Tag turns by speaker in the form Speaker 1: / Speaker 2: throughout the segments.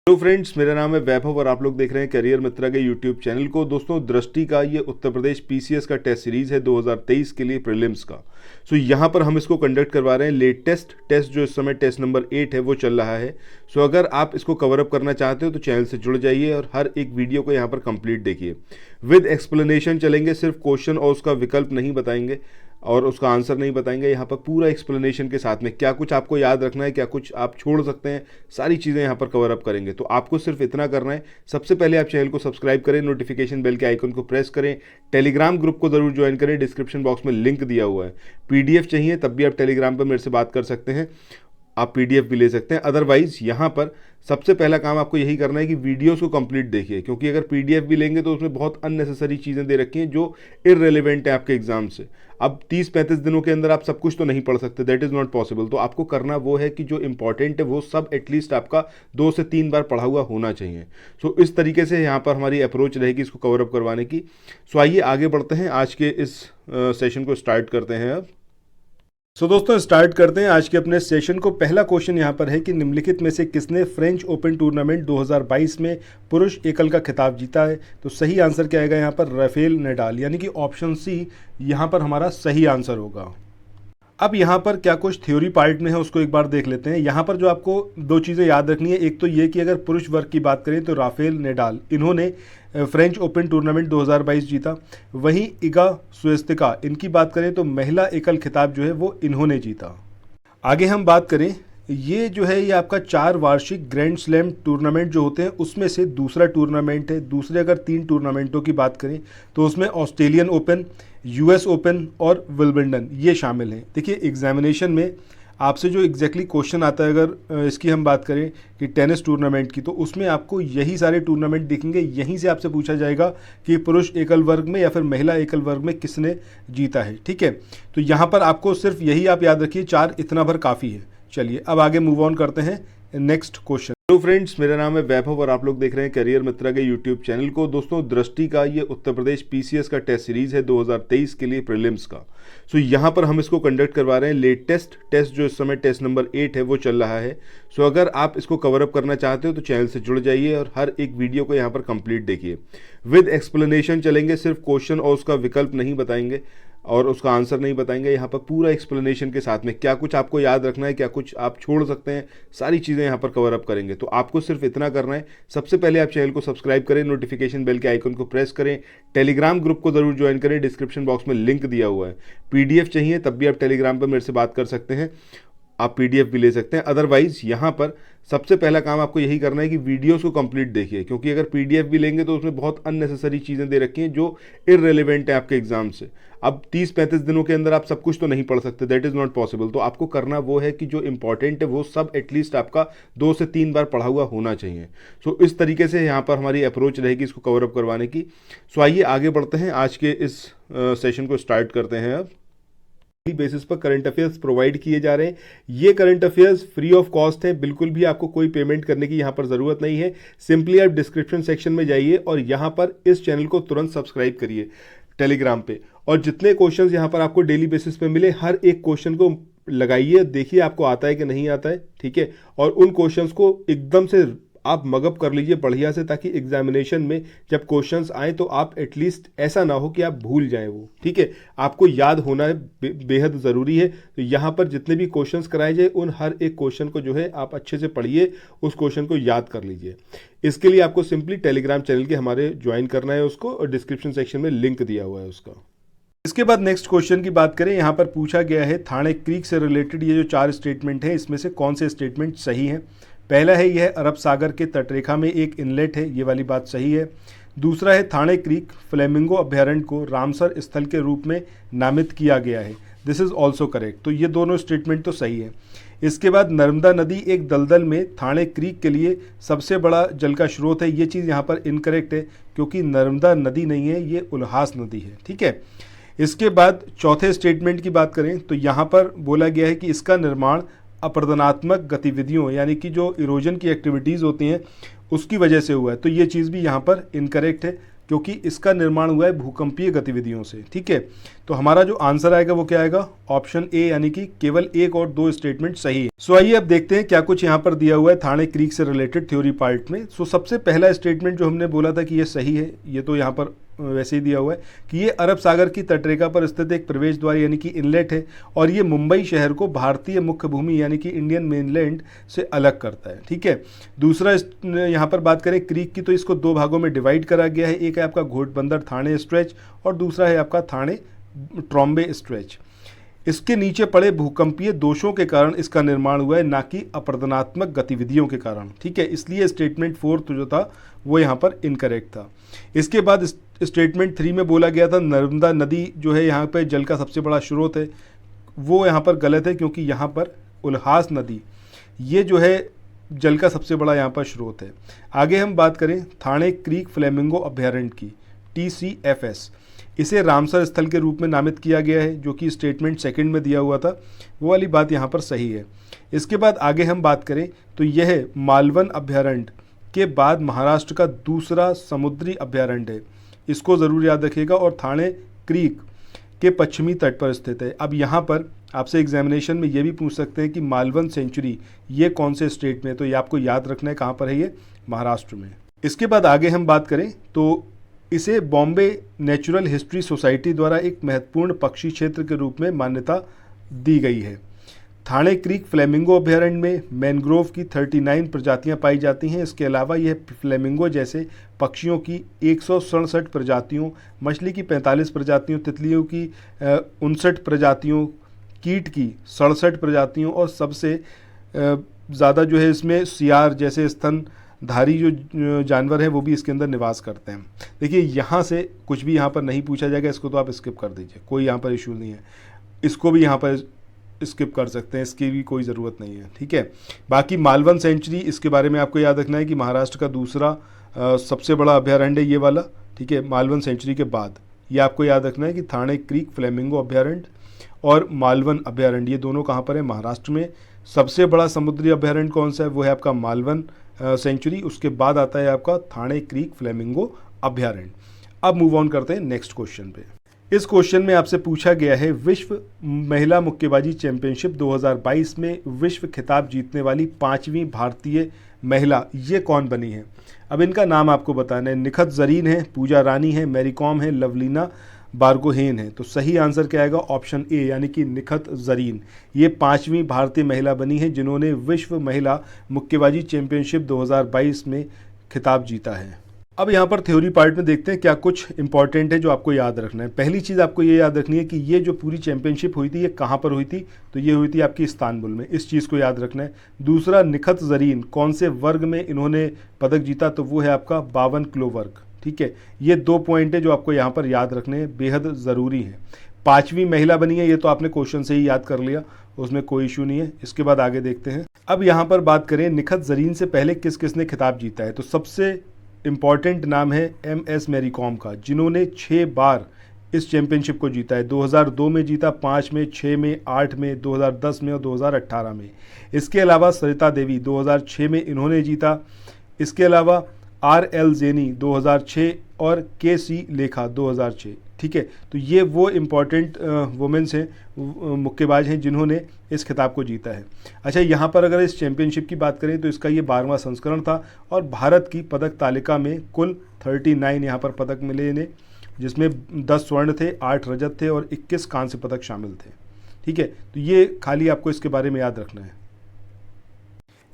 Speaker 1: Hello friends, मेरा नाम है वैभव और आप लोग देख रहे हैं करियर मित्रा के यूट्यूब चैनल को। दोस्तों, दृष्टि का ये उत्तर प्रदेश पीसीएस का टेस्ट सीरीज है 2023 के लिए प्रीलिम्स का। सो यहाँ पर हम इसको कंडक्ट करवा रहे हैं। लेटेस्ट टेस्ट जो इस समय टेस्ट नंबर 8 है वो चल रहा है। सो अगर आप इसको कवर अप करना चाहते हो तो चैनल से जुड़ जाइए और हर एक वीडियो को यहाँ पर कंप्लीट देखिए। विद एक्सप्लेनेशन चलेंगे, सिर्फ क्वेश्चन और उसका विकल्प नहीं बताएंगे और उसका आंसर नहीं बताएंगे। यहाँ पर पूरा एक्सप्लेनेशन के साथ में क्या कुछ आपको याद रखना है, क्या कुछ आप छोड़ सकते हैं, सारी चीज़ें यहाँ पर कवर अप करेंगे। तो आपको सिर्फ इतना करना है, सबसे पहले आप चैनल को सब्सक्राइब करें, नोटिफिकेशन बेल के आइकन को प्रेस करें, टेलीग्राम ग्रुप को ज़रूर ज्वाइन करें, डिस्क्रिप्शन बॉक्स में लिंक दिया हुआ है। पीडीएफ चाहिए तब भी आप टेलीग्राम पर मेरे से बात कर सकते हैं, आप पीडीएफ भी ले सकते हैं। अदरवाइज यहाँ पर सबसे पहला काम आपको यही करना है कि वीडियोस को कंप्लीट देखिए, क्योंकि अगर पीडीएफ भी लेंगे तो उसमें बहुत अननेसेसरी चीज़ें दे रखी हैं जो इररिलेवेंट है आपके एग्जाम से। अब 30-35 दिनों के अंदर आप सब कुछ तो नहीं पढ़ सकते, दैट इज़ नॉट पॉसिबल। तो आपको करना वो है कि जो इंपॉर्टेंट है वो सब एटलीस्ट आपका 2 से 3 बार पढ़ा हुआ होना चाहिए। सो इस तरीके से यहाँ पर हमारी अप्रोच रहेगी इसको कवर अप करवाने की। सो आइए आगे बढ़ते हैं, आज के इस सेशन को स्टार्ट करते हैं अब। दोस्तों, स्टार्ट करते हैं आज के अपने सेशन को। पहला क्वेश्चन यहाँ पर है कि निम्नलिखित में से किसने फ्रेंच ओपन टूर्नामेंट 2022 में पुरुष एकल का खिताब जीता है? तो सही आंसर क्या आएगा यहाँ पर? राफेल नडाल, यानी कि ऑप्शन सी यहाँ पर हमारा सही आंसर होगा। अब यहाँ पर क्या कुछ थ्योरी पार्ट में है उसको एक बार देख लेते हैं। यहाँ पर जो आपको दो चीज़ें याद रखनी है, एक तो ये कि अगर पुरुष वर्ग की बात करें तो राफेल नडाल इन्होंने फ्रेंच ओपन टूर्नामेंट 2022 जीता। वहीं इगा स्वियातेक इनकी बात करें तो महिला एकल खिताब जो है वो इन्होंने जीता। आगे हम बात करें, ये जो है ये आपका 4 वार्षिक ग्रैंड स्लैम टूर्नामेंट जो होते हैं उसमें से दूसरा टूर्नामेंट है। दूसरे अगर 3 टूर्नामेंटों की बात करें तो उसमें ऑस्ट्रेलियन ओपन, यूएस ओपन और विंबलडन ये शामिल हैं। देखिए, एग्जामिनेशन में आपसे जो एग्जैक्टली क्वेश्चन आता है, अगर इसकी हम बात करें कि टेनिस टूर्नामेंट की, तो उसमें आपको यही सारे टूर्नामेंट दिखेंगे। यहीं से आपसे पूछा जाएगा कि पुरुष एकल वर्ग में या फिर महिला एकल वर्ग में किसने जीता है। ठीक है, तो यहाँ पर आपको सिर्फ यही आप याद रखिए, 4 इतना भर काफ़ी है। चलिए अब आगे मूव ऑन करते हैं नेक्स्ट क्वेश्चन। हेलो फ्रेंड्स, मेरा नाम है वैभव और आप लोग देख रहे हैं करियर मित्रा के यूट्यूब चैनल को। दोस्तों, दृष्टि का ये उत्तर प्रदेश पीसीएस का टेस्ट सीरीज है 2023 के लिए प्रीलिम्स का। सो यहाँ पर हम इसको कंडक्ट करवा रहे हैं। लेटेस्ट टेस्ट जो इस समय टेस्ट नंबर 8 है वो चल रहा है। सो अगर आप इसको कवर अप करना चाहते हो तो चैनल से जुड़ जाइए और हर एक वीडियो को यहाँ पर कंप्लीट देखिए। विद एक्सप्लेनेशन चलेंगे, सिर्फ क्वेश्चन और उसका विकल्प नहीं बताएंगे और उसका आंसर नहीं बताएंगे। यहाँ पर पूरा एक्सप्लेनेशन के साथ में क्या कुछ आपको याद रखना है, क्या कुछ आप छोड़ सकते हैं, सारी चीज़ें यहाँ पर कवर अप करेंगे। तो आपको सिर्फ इतना करना है, सबसे पहले आप चैनल को सब्सक्राइब करें, नोटिफिकेशन बेल के आइकन को प्रेस करें, टेलीग्राम ग्रुप को ज़रूर ज्वाइन करें, डिस्क्रिप्शन बॉक्स में लिंक दिया हुआ है। पीडीएफ चाहिए तब भी आप टेलीग्राम पर मेरे से बात कर सकते हैं, आप पीडीएफ भी ले सकते हैं। अदरवाइज यहाँ पर सबसे पहला काम आपको यही करना है कि वीडियोस को कंप्लीट देखिए, क्योंकि अगर पीडीएफ भी लेंगे तो उसमें बहुत अननेसेसरी चीज़ें दे रखी हैं जो इररिलेवेंट है आपके एग्जाम से। अब 30-35 दिनों के अंदर आप सब कुछ तो नहीं पढ़ सकते, दैट इज़ नॉट पॉसिबल। तो आपको करना वो है कि जो इंपॉर्टेंट है वो सब एटलीस्ट आपका 2 से 3 बार पढ़ा हुआ होना चाहिए। सो इस तरीके से यहाँ पर हमारी अप्रोच रहेगी इसको कवर अप करवाने की। सो आइए आगे बढ़ते हैं, आज के इस सेशन को स्टार्ट करते हैं अब। बेसिस पर करंट अफेयर्स प्रोवाइड किए जा रहे हैं। ये current affairs free of cost है, बिल्कुल भी आपको कोई पेमेंट करने की यहाँ पर ज़रूरत नहीं है। सिंपली आप डिस्क्रिप्शन सेक्शन में जाइए और यहाँ पर इस चैनल को तुरंत सब्सक्राइब करिए टेलीग्राम पे, और जितने क्वेश्चंस यहाँ पर आपको डेली बेसिस पे मिले हर एक क्वेश्चन को लगाइए, देखिए आपको आता है कि नहीं आता है। ठीक है, और उन क्वेश्चंस को एकदम से आप मगअप कर लीजिए बढ़िया से, ताकि एग्जामिनेशन में जब क्वेश्चंस आए तो आप एटलीस्ट ऐसा ना हो कि आप भूल जाएं वो। ठीक है, आपको याद होना है, बेहद ज़रूरी है। तो यहाँ पर जितने भी क्वेश्चंस कराए जाए उन हर एक क्वेश्चन को जो है आप अच्छे से पढ़िए, उस क्वेश्चन को याद कर लीजिए। इसके लिए आपको सिंपली टेलीग्राम चैनल के हमारे ज्वाइन करना है उसको, और डिस्क्रिप्शन सेक्शन में लिंक दिया हुआ है उसका। इसके बाद नेक्स्ट क्वेश्चन की बात करें, यहाँ पर पूछा गया है थाने क्रीक से रिलेटेड ये जो 4 स्टेटमेंट हैं इसमें से कौन से स्टेटमेंट सही हैं। पहला है यह अरब सागर के तटरेखा में एक इनलेट है, ये वाली बात सही है। दूसरा है थाने क्रीक फ्लेमिंगो अभयारण्य को रामसर स्थल के रूप में नामित किया गया है, दिस इज़ ऑल्सो करेक्ट। तो ये दोनों स्टेटमेंट तो सही है। इसके बाद नर्मदा नदी एक दलदल में थाने क्रीक के लिए सबसे बड़ा जल का स्रोत है, ये चीज़ यहाँ पर इनकरेक्ट है, क्योंकि नर्मदा नदी नहीं है, ये उल्हास नदी है। ठीक है, इसके बाद चौथे स्टेटमेंट की बात करें तो यहाँ पर बोला गया है कि इसका निर्माण अपर्दनात्मक गतिविधियों, यानी कि जो इरोजन की एक्टिविटीज़ होती हैं उसकी वजह से हुआ है। तो ये चीज़ भी यहाँ पर इनकरेक्ट है, क्योंकि इसका निर्माण हुआ है भूकंपीय गतिविधियों से। ठीक है, तो हमारा जो आंसर आएगा वो क्या आएगा, ऑप्शन ए, यानी कि केवल एक और दो स्टेटमेंट सही है। सो आइए अब देखते हैं क्या कुछ यहाँ पर दिया हुआ है थाने क्रीक से रिलेटेड थ्योरी पार्ट में। सो सबसे पहला स्टेटमेंट जो हमने बोला था कि ये सही है, ये तो यहाँ पर वैसे ही दिया हुआ है कि ये अरब सागर की तटरेखा पर स्थित एक प्रवेश द्वार यानी कि इनलेट है और ये मुंबई शहर को भारतीय मुख्य भूमि यानी कि इंडियन मेनलैंड से अलग करता है। ठीक है, दूसरा यहाँ पर बात करें क्रीक की, तो इसको दो भागों में डिवाइड करा गया है। एक है आपका घोटबंदर थाने स्ट्रेच और दूसरा है आपका थाने ट्रॉम्बे स्ट्रेच। इसके नीचे पड़े भूकंपीय दोषों के कारण इसका निर्माण हुआ है, ना कि अपरदनात्मक गतिविधियों के कारण। ठीक है, इसलिए स्टेटमेंट 4 जो था वो यहाँ पर इनकरेक्ट था। इसके बाद स्टेटमेंट 3 में बोला गया था नर्मदा नदी जो है यहाँ पे जल का सबसे बड़ा स्रोत है, वो यहाँ पर गलत है, क्योंकि यहाँ पर उल्हास नदी ये जो है जल का सबसे बड़ा यहाँ पर स्रोत है। आगे हम बात करें थाने क्रीक फ्लेमिंगो अभयारण्य की, TCFS, इसे रामसर स्थल के रूप में नामित किया गया है, जो कि स्टेटमेंट 2 में दिया हुआ था, वो वाली बात यहाँ पर सही है। इसके बाद आगे हम बात करें तो यह मालवन अभयारण्य के बाद महाराष्ट्र का दूसरा समुद्री अभयारण्य है, इसको ज़रूर याद रखिएगा, और थाने क्रीक के पश्चिमी तट पर स्थित है। अब यहाँ पर आपसे एग्जामिनेशन में ये भी पूछ सकते हैं कि मालवन सेंचुरी ये कौन से स्टेट में है, तो ये आपको याद रखना है कहाँ पर है, ये महाराष्ट्र में। इसके बाद आगे हम बात करें तो इसे बॉम्बे नेचुरल हिस्ट्री सोसाइटी द्वारा एक महत्वपूर्ण पक्षी क्षेत्र के रूप में मान्यता दी गई है। थाने क्रीक फ्लेमिंगो अभयारण्य में मैनग्रोव की 39 प्रजातियां पाई जाती हैं। इसके अलावा यह फ्लेमिंगो जैसे पक्षियों की 167 प्रजातियों, मछली की 45 प्रजातियों, तितलियों की 59 प्रजातियों, कीट की 67 प्रजातियों और सबसे ज़्यादा जो है इसमें सियार जैसे स्तनधारी जो जानवर हैं वो भी इसके अंदर निवास करते हैं। देखिए यहाँ से कुछ भी यहाँ पर नहीं पूछा जाएगा, इसको तो आप स्किप कर दीजिए, कोई यहाँ पर इशू नहीं है। इसको भी यहाँ पर स्किप कर सकते हैं, इसकी भी कोई ज़रूरत नहीं है। ठीक है, बाकी मालवन सेंचुरी इसके बारे में आपको याद रखना है कि महाराष्ट्र का दूसरा सबसे बड़ा अभयारण्य है ये वाला। ठीक है, मालवन सेंचुरी के बाद ये आपको याद रखना है कि थाने क्रीक फ्लेमिंगो अभयारण्य और मालवन अभयारण्य ये दोनों कहाँ पर है, महाराष्ट्र में। सबसे बड़ा समुद्री अभयारण्य कौन सा है, वो है आपका मालवन सेंचुरी, उसके बाद आता है आपका थाने क्रीक फ्लेमिंगो अभयारण्य। अब मूव ऑन करते हैं नेक्स्ट क्वेश्चन पे। इस क्वेश्चन में आपसे पूछा गया है विश्व महिला मुक्केबाजी चैंपियनशिप 2022 में विश्व खिताब जीतने वाली 5वीं भारतीय महिला ये कौन बनी है। अब इनका नाम आपको बताना है, निखत जरीन है, पूजा रानी है, मैरी कॉम है, लवलीना बारगोहेन है। तो सही आंसर क्या आएगा, ऑप्शन ए यानी कि निखत जरीन। ये 5वीं भारतीय महिला बनी है जिन्होंने विश्व महिला मुक्केबाजी चैंपियनशिप 2022 में खिताब जीता है। अब यहाँ पर थ्योरी पार्ट में देखते हैं क्या कुछ इंपॉर्टेंट है जो आपको याद रखना है। पहली चीज़ आपको ये याद रखनी है कि ये जो पूरी चैंपियनशिप हुई थी ये कहाँ पर हुई थी, तो ये हुई थी आपकी इस्तांबुल में, इस चीज़ को याद रखना है। दूसरा, निखत जरीन कौन से वर्ग में इन्होंने पदक जीता, तो वो है आपका 52 किलो वर्ग। ठीक है, ये 2 पॉइंट है जो आपको यहाँ पर याद रखने हैं, बेहद ज़रूरी है। 5वीं महिला बनी है, ये तो आपने क्वेश्चन से ही याद कर लिया, उसमें कोई इशू नहीं है। इसके बाद आगे देखते हैं। अब यहाँ पर बात करें निखत जरीन से पहले किस किसने खिताब जीता है, तो सबसे इम्पॉर्टेंट नाम है MS मैरी कॉम का, जिन्होंने 6 बार इस चैंपियनशिप को जीता है। 2002 में जीता, 5 में, 6 में, 8 में, 2010 में और 2018 में। इसके अलावा सरिता देवी 2006 में इन्होंने जीता। इसके अलावा RL जेनी 2006 और KC लेखा 2006। ठीक है, तो ये वो इम्पॉर्टेंट वुमेन्स हैं, मुक्केबाज हैं जिन्होंने इस खिताब को जीता है। अच्छा, यहाँ पर अगर इस चैंपियनशिप की बात करें तो इसका ये 12वां संस्करण था और भारत की पदक तालिका में कुल 39 यहाँ पर पदक मिले इन्हें, जिसमें 10 स्वर्ण थे, 8 रजत थे और 21 कांस्य पदक शामिल थे। ठीक है, तो ये खाली आपको इसके बारे में याद रखना है।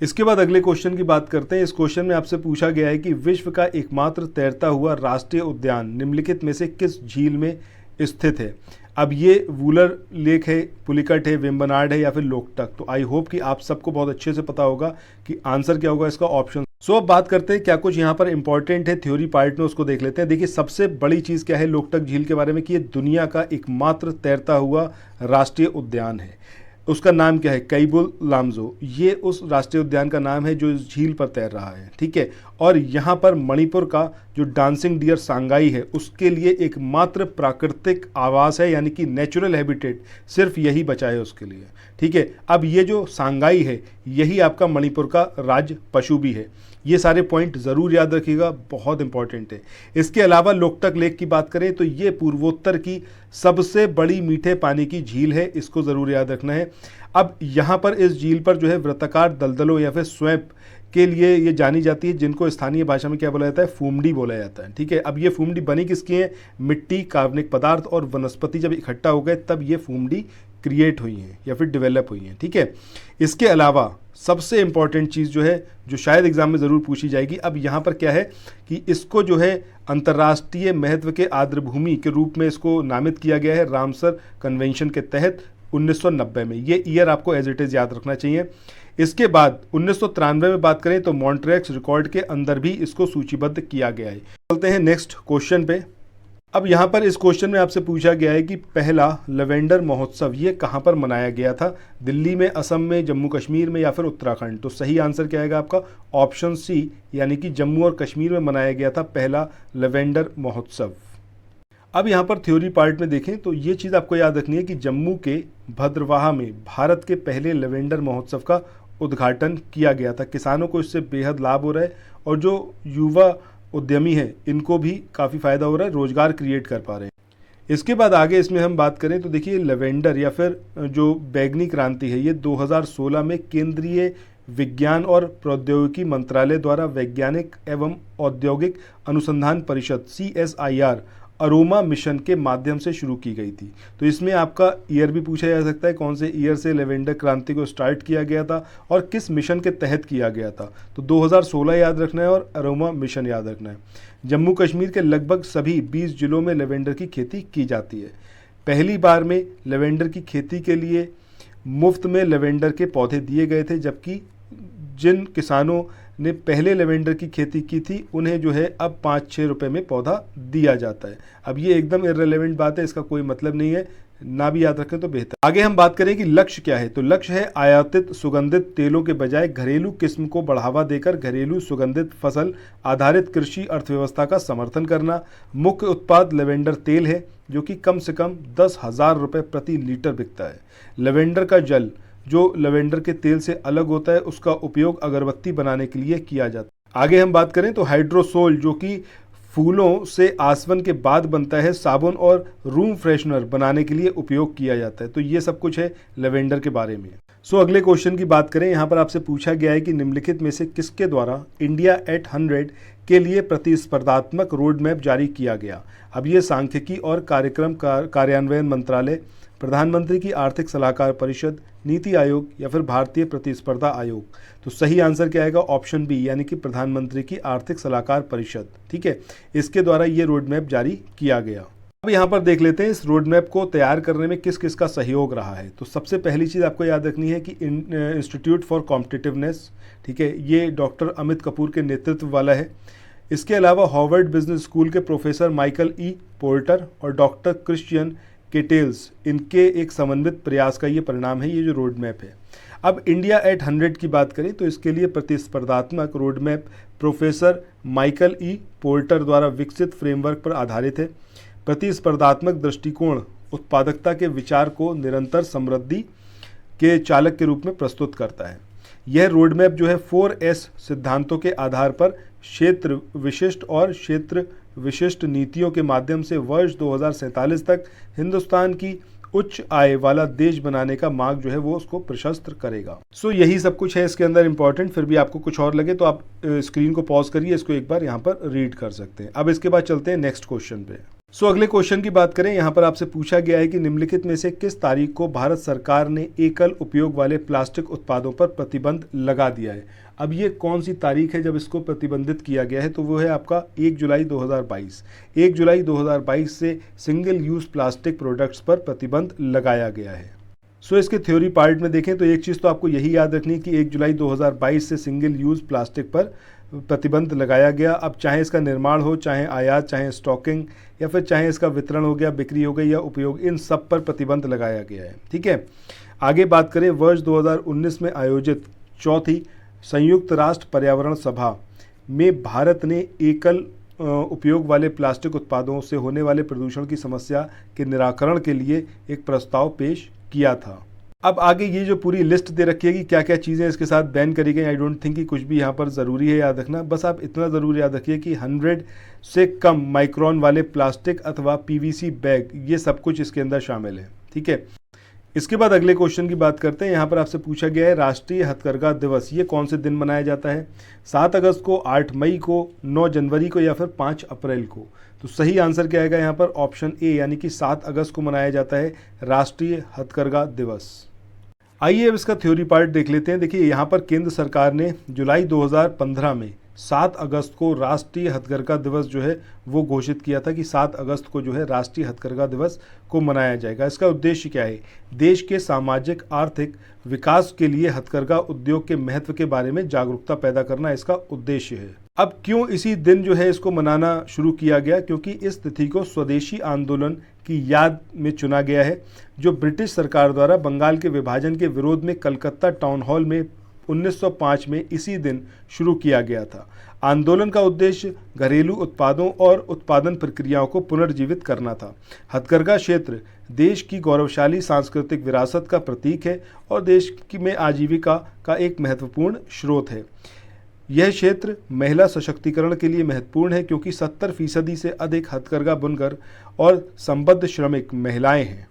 Speaker 1: इसके बाद अगले क्वेश्चन की बात करते हैं। इस क्वेश्चन में आपसे पूछा गया है कि विश्व का एकमात्र तैरता हुआ राष्ट्रीय उद्यान निम्नलिखित में से किस झील में स्थित है। अब ये वूलर लेक है, पुलिकट है, वेम्बनाड है या फिर लोकटक। तो आई होप कि आप सबको बहुत अच्छे से पता होगा कि आंसर क्या होगा इसका, ऑप्शन। सो अब बात करते हैं क्या कुछ यहाँ पर इंपॉर्टेंट है थ्योरी पार्ट में, उसको देख लेते हैं। देखिए, सबसे बड़ी चीज़ क्या है लोकटक झील के बारे में कि ये दुनिया का एकमात्र तैरता हुआ राष्ट्रीय उद्यान है। उसका नाम क्या है, कैबुल लामजो। ये उस राष्ट्रीय उद्यान का नाम है जो इस झील पर तैर रहा है। ठीक है, और यहाँ पर मणिपुर का जो डांसिंग डियर सांगाई है उसके लिए एकमात्र प्राकृतिक आवास है, यानी कि नेचुरल हैबिटेट सिर्फ यही बचा है उसके लिए। ठीक है, अब ये जो सांगाई है यही आपका मणिपुर का राज्य पशु भी है। ये सारे पॉइंट ज़रूर याद रखिएगा, बहुत इंपॉर्टेंट है। इसके अलावा लोकटक लेक की बात करें तो ये पूर्वोत्तर की सबसे बड़ी मीठे पानी की झील है, इसको ज़रूर याद रखना है। अब यहाँ पर इस झील पर जो है वृत्ताकार दलदलों या फिर स्वैप के लिए ये जानी जाती है, जिनको स्थानीय भाषा में क्या बोला जाता है, फूमडी बोला जाता है। ठीक है, अब ये फूमडी बनी किसकी है, मिट्टी, कार्बनिक पदार्थ और वनस्पति जब इकट्ठा हो गए तब ये फूमडी क्रिएट हुई हैं या फिर डेवलप हुई हैं। ठीक है, इसके अलावा सबसे इंपॉर्टेंट चीज़ जो है, जो शायद एग्जाम में ज़रूर पूछी जाएगी, अब यहाँ पर क्या है कि इसको जो है अंतर्राष्ट्रीय महत्व के आर्द्रभूमि के रूप में इसको नामित किया गया है रामसर कन्वेंशन के तहत 1990 में। ये ईयर आपको एज इट इज़ याद रखना चाहिए। इसके बाद 1993 में बात करें तो मॉन्ट्रियक्स रिकॉर्ड के अंदर भी इसको सूचीबद्ध किया गया है। चलते हैं नेक्स्ट क्वेश्चन पे। अब यहाँ पर इस क्वेश्चन में आपसे पूछा गया है कि पहला लवेंडर महोत्सव ये कहाँ पर मनाया गया था, दिल्ली में, असम में, जम्मू कश्मीर में या फिर उत्तराखंड। तो सही आंसर क्या आएगा आपका, ऑप्शन सी, यानी कि जम्मू और कश्मीर में मनाया गया था पहला लवेंडर महोत्सव। अब यहाँ पर थ्योरी पार्ट में देखें तो ये चीज़ आपको याद रखनी है कि जम्मू के भद्रवाहा में भारत के पहले लवेंडर महोत्सव का उद्घाटन किया गया था। किसानों को इससे बेहद लाभ हो रहा है और जो युवा उद्यमी हैं इनको भी काफ़ी फ़ायदा हो रहा है, रोज़गार क्रिएट कर पा रहे हैं। इसके बाद आगे इसमें हम बात करें तो देखिए लवेंडर या फिर जो बैगनी क्रांति है ये 2016 में केंद्रीय विज्ञान और प्रौद्योगिकी मंत्रालय द्वारा वैज्ञानिक एवं औद्योगिक अनुसंधान परिषद CSIR अरोमा मिशन के माध्यम से शुरू की गई थी। तो इसमें आपका ईयर भी पूछा जा सकता है, कौन से ईयर से लवेंडर क्रांति को स्टार्ट किया गया था और किस मिशन के तहत किया गया था। तो 2016 याद रखना है और अरोमा मिशन याद रखना है। जम्मू कश्मीर के लगभग सभी 20 जिलों में लवेंडर की खेती की जाती है। पहली बार में लवेंडर की खेती के लिए मुफ्त में लवेंडर के पौधे दिए गए थे, जबकि जिन किसानों ने पहले लवेंडर की खेती की थी उन्हें जो है अब 5-6 रुपए में पौधा दिया जाता है। अब ये एकदम इररिलेवेंट बात है, इसका कोई मतलब नहीं है, ना भी याद रखें तो बेहतर। आगे हम बात करें कि लक्ष्य क्या है, तो लक्ष्य है आयातित सुगंधित तेलों के बजाय घरेलू किस्म को बढ़ावा देकर घरेलू सुगंधित फसल आधारित कृषि अर्थव्यवस्था का समर्थन करना। मुख्य उत्पाद लवेंडर तेल है जो कि कम से कम 10,000 रुपये प्रति लीटर बिकता है। लवेंडर का जल जो लवेंडर के तेल से अलग होता है उसका उपयोग अगरबत्ती बनाने के लिए किया जाता है। आगे हम बात करें तो हाइड्रोसोल जो कि फूलों से आसवन के बाद बनता है, साबुन और रूम फ्रेशनर बनाने के लिए उपयोग किया जाता है। तो ये सब कुछ है लवेंडर के बारे में। अगले क्वेश्चन की बात करें, यहाँ पर आपसे पूछा गया है कि निम्नलिखित में से किसके द्वारा इंडिया एट 100 के लिए प्रतिस्पर्धात्मक रोड मैप जारी किया गया। अब ये सांख्यिकी और कार्यक्रम कार्यान्वयन मंत्रालय, प्रधानमंत्री की आर्थिक सलाहकार परिषद, नीति आयोग या फिर भारतीय प्रतिस्पर्धा आयोग। तो सही आंसर क्या आएगा, ऑप्शन बी, यानी कि प्रधानमंत्री की आर्थिक सलाहकार परिषद। ठीक है, इसके द्वारा ये रोड मैप जारी किया गया। अब यहाँ पर देख लेते हैं इस रोड मैप को तैयार करने में किस किस का सहयोग रहा है। तो सबसे पहली चीज़ आपको याद रखनी है कि इंस्टीट्यूट फॉर कॉम्पिटिटिवनेस, ठीक है, ये डॉक्टर अमित कपूर के नेतृत्व वाला है। इसके अलावा हार्वर्ड बिजनेस स्कूल के प्रोफेसर माइकल ई पोर्टर और डॉक्टर क्रिश्चियन केटेल्स, इनके एक समन्वित प्रयास का ये परिणाम है, ये जो रोड मैप है। अब इंडिया एट 100 की बात करें तो इसके लिए प्रतिस्पर्धात्मक road map professor Michael E porter द्वारा विकसित फ्रेमवर्क पर आधारित है। प्रतिस्पर्धात्मक दृष्टिकोण उत्पादकता के विचार को निरंतर समृद्धि के चालक के रूप में प्रस्तुत करता है। यह रोड मैप जो है 4S सिद्धांतों के आधार पर क्षेत्र विशिष्ट और क्षेत्र विशिष्ट नीतियों के माध्यम से वर्ष 2047 तक हिंदुस्तान की उच्च आय वाला देश बनाने का मार्ग जो है वो उसको प्रशस्त करेगा। यही सब कुछ है इसके अंदर इंपॉर्टेंट। फिर भी आपको कुछ और लगे तो आप स्क्रीन को पॉज करिए, इसको एक बार यहाँ पर रीड कर सकते हैं। अब इसके बाद चलते हैं नेक्स्ट क्वेश्चन पे। अगले क्वेश्चन की बात करें, यहाँ पर आपसे पूछा गया है कि निम्नलिखित में से किस तारीख को भारत सरकार ने एकल उपयोग वाले प्लास्टिक उत्पादों पर प्रतिबंध लगा दिया है। अब ये कौन सी तारीख है जब इसको प्रतिबंधित किया गया है, तो वो है आपका 1 जुलाई 2022। 1 जुलाई 2022 से सिंगल यूज़ प्लास्टिक प्रोडक्ट्स पर प्रतिबंध लगाया गया है। इसके थ्योरी पार्ट में देखें तो एक चीज़ तो आपको यही याद रखनी है कि 1 जुलाई 2022 से सिंगल यूज़ प्लास्टिक पर प्रतिबंध लगाया गया। अब चाहे इसका निर्माण हो, चाहे आयात, चाहे स्टॉकिंग या फिर चाहे इसका वितरण हो गया, बिक्री हो गई या उपयोग, इन सब पर प्रतिबंध लगाया गया है। ठीक है, आगे बात करें, वर्ष 2019 में आयोजित 4थी संयुक्त राष्ट्र पर्यावरण सभा में भारत ने एकल उपयोग वाले प्लास्टिक उत्पादों से होने वाले प्रदूषण की समस्या के निराकरण के लिए एक प्रस्ताव पेश किया था। अब आगे ये जो पूरी लिस्ट दे रखी है कि क्या क्या चीज़ें इसके साथ बैन करी गई, आई डोंट थिंक कि कुछ भी यहाँ पर ज़रूरी है याद रखना। बस आप इतना ज़रूर याद रखिए कि 100 से कम माइक्रोन वाले प्लास्टिक अथवा पीवीसी बैग, ये सब कुछ इसके अंदर शामिल है। ठीक है, इसके बाद अगले क्वेश्चन की बात करते हैं। यहाँ पर आपसे पूछा गया है राष्ट्रीय हथकरघा दिवस ये कौन से दिन मनाया जाता है? 7 अगस्त को, 8 मई को, 9 जनवरी को या फिर 5 अप्रैल को? तो सही आंसर क्या आएगा यहाँ पर? ऑप्शन ए यानी कि 7 अगस्त को मनाया जाता है राष्ट्रीय हथकरघा दिवस। आइए अब इसका थ्योरी पार्ट देख लेते हैं। देखिए यहाँ पर केंद्र सरकार ने जुलाई 2015 में 7 अगस्त को राष्ट्रीय हथकरघा दिवस जो है वो घोषित किया था कि 7 अगस्त को जो है राष्ट्रीय हथकरघा दिवस को मनाया जाएगा। इसका उद्देश्य क्या है? देश के सामाजिक आर्थिक विकास के लिए हथकरघा उद्योग के महत्व के बारे में जागरूकता पैदा करना इसका उद्देश्य है। अब क्यों इसी दिन जो है इसको मनाना शुरू किया गया? क्योंकि इस तिथि को स्वदेशी आंदोलन की याद में चुना गया है, जो ब्रिटिश सरकार द्वारा बंगाल के विभाजन के विरोध में कलकत्ता टाउन हॉल में 1905 में इसी दिन शुरू किया गया था। आंदोलन का उद्देश्य घरेलू उत्पादों और उत्पादन प्रक्रियाओं को पुनर्जीवित करना था। हथकरघा क्षेत्र देश की गौरवशाली सांस्कृतिक विरासत का प्रतीक है और देश में आजीविका का एक महत्वपूर्ण स्रोत है। यह क्षेत्र महिला सशक्तिकरण के लिए महत्वपूर्ण है क्योंकि 70% से अधिक हथकरघा बुनकर और संबद्ध श्रमिक महिलाएं हैं।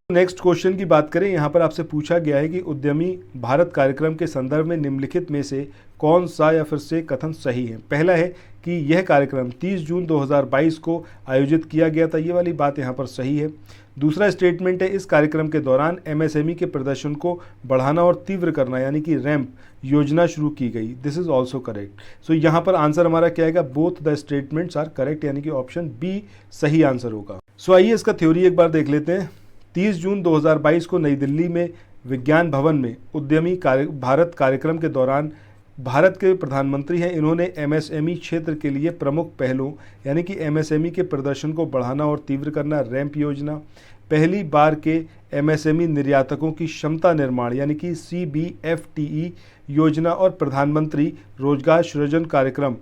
Speaker 1: नेक्स्ट क्वेश्चन की बात करें, यहाँ पर आपसे पूछा गया है कि उद्यमी भारत कार्यक्रम के संदर्भ में निम्नलिखित में से कौन सा या फिर से कथन सही है? पहला है कि यह कार्यक्रम 30 जून 2022 को आयोजित किया गया था, ये वाली बात यहाँ पर सही है। दूसरा स्टेटमेंट है इस कार्यक्रम के दौरान एमएसएमई के प्रदर्शन को बढ़ाना और तीव्र करना यानी कि रैंप योजना शुरू की गई, this is also correct. So यहाँ पर आंसर हमारा क्या आएगा? Both the statements are correct यानी कि ऑप्शन बी सही आंसर होगा। सो आइए इसका थ्योरी एक बार देख लेते हैं। 30 जून 2022 को नई दिल्ली में विज्ञान भवन में उद्यमी भारत कार्यक्रम के दौरान भारत के प्रधानमंत्री हैं, इन्होंने एमएसएमई क्षेत्र के लिए प्रमुख पहलों यानी कि एमएसएमई के प्रदर्शन को बढ़ाना और तीव्र करना, रैंप योजना, पहली बार के एमएसएमई निर्यातकों की क्षमता निर्माण यानी कि CBFTE योजना और प्रधानमंत्री रोजगार सृजन कार्यक्रम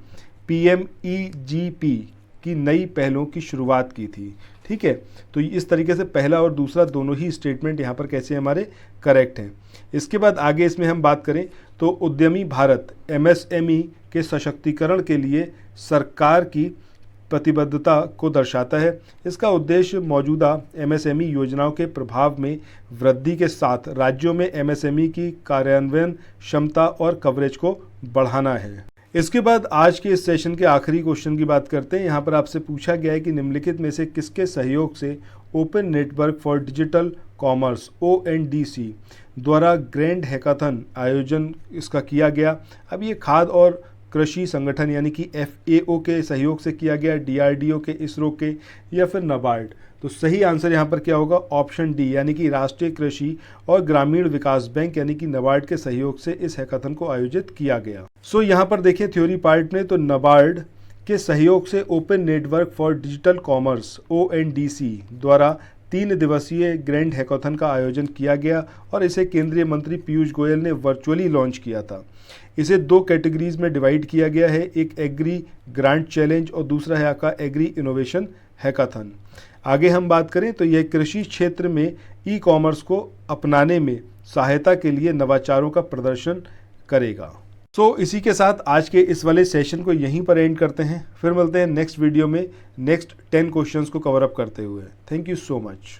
Speaker 1: PMEGP की नई पहलों की शुरुआत की थी। ठीक है, तो इस तरीके से पहला और दूसरा दोनों ही स्टेटमेंट यहाँ पर कैसे हमारे करेक्ट हैं। इसके बाद आगे इसमें हम बात करें तो उद्यमी भारत MSME के सशक्तिकरण के लिए सरकार की प्रतिबद्धता को दर्शाता है। इसका उद्देश्य मौजूदा MSME योजनाओं के प्रभाव में वृद्धि के साथ राज्यों में MSME की कार्यान्वयन क्षमता और कवरेज को बढ़ाना है। इसके बाद आज के इस सेशन के आखिरी क्वेश्चन की बात करते हैं। यहाँ पर आपसे पूछा गया है कि निम्नलिखित में से किसके सहयोग से open network for digital commerce ONDC द्वारा ग्रैंड हैकाथन आयोजन इसका किया गया। अब ये खाद्य और कृषि संगठन यानी कि FAO के सहयोग से किया गया, DRDO के, इसरो के या फिर नाबार्ड? तो सही आंसर यहाँ पर क्या होगा? ऑप्शन डी यानी कि राष्ट्रीय कृषि और ग्रामीण विकास बैंक यानी कि नाबार्ड के सहयोग से इस हैकाथन को आयोजित किया गया। सो यहाँ पर देखिए थ्योरी पार्ट में तो नाबार्ड के सहयोग से open network for digital commerce ONDC द्वारा 3 दिवसीय ग्रैंड हैकाथन का आयोजन किया गया और इसे केंद्रीय मंत्री पीयूष गोयल ने वर्चुअली लॉन्च किया था। इसे 2 कैटेगरीज में डिवाइड किया गया है, एक एग्री ग्रांट चैलेंज और दूसरा है आपका एग्री इनोवेशन हैकाथन। आगे हम बात करें तो यह कृषि क्षेत्र में ई-कॉमर्स को अपनाने में सहायता के लिए नवाचारों का प्रदर्शन करेगा। सो इसी के साथ आज के इस वाले सेशन को यहीं पर एंड करते हैं। फिर मिलते हैं नेक्स्ट वीडियो में नेक्स्ट 10 क्वेश्चंस को कवर अप करते हुए। Thank you so much.